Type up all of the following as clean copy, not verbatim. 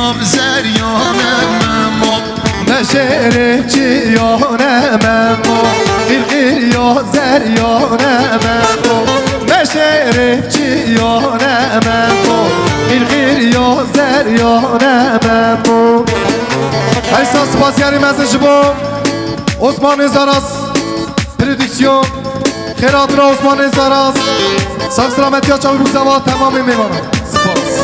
یا زریانم مشرفچی یانم غیر یا زریانم مشرفچی یانم غیر یا زریانم احساس بازیاری مزه با عثمان زاراس پردیکسیون خیرات را عثمان زاراس ساک سلامتی ها چاوی روزوا تمامی میمانم سپاس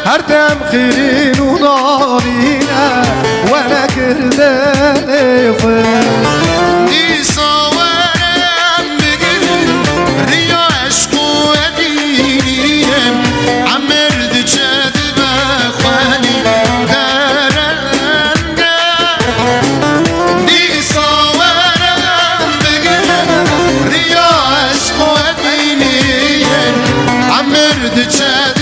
هردم خيرين ونارينا وانا كرداني خير دي صورم بگرد ریا عشق و ادیم عمرد چد بخوانی درنگه دي صورم بگرد ریا عشق و ادیم عمرد چد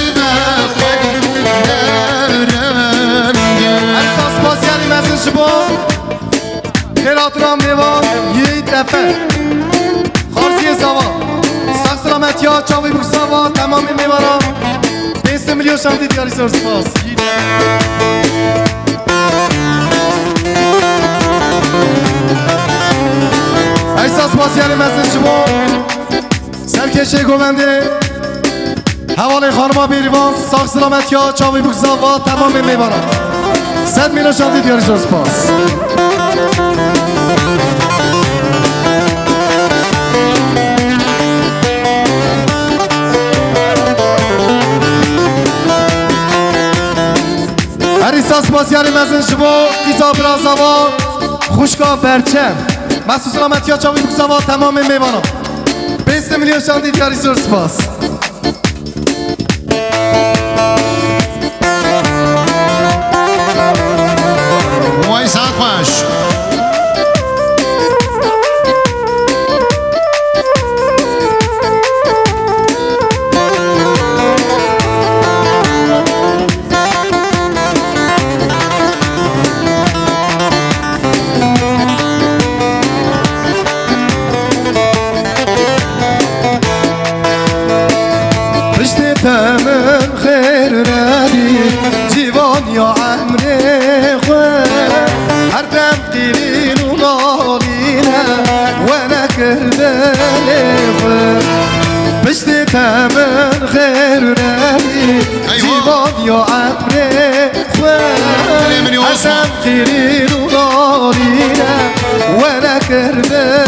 خیرات رام دیوان یه دفعه خارزی زوا ساک سلامتی ها چاوی بکساوا تمامی میبارم 20 میلیون شمدی دیاری سرس پاس احساس بازیاری مزن شما سرکشه گوونده حواله خانما بیریوان ساک سلامتی ها چاوی بکساوا تمامی میبارم 100 میلیون شمدی دیاری سرس پاس احساس بازیاری مزن شما ایزا برازاوا خوشگاه برچم محسوس سلامتی ها چاوی بکساوا تمام میوانم 20 میلیون شاندی دیاری سر سپاس وای ساعت باش تمام خير نادي جيوان يا عمري خوان هردم قليل ونارينا وانا كرداني خوان بشتي تمام خير نادي جيوان يا عمري خوان هردم قليل ونارينا وانا كرداني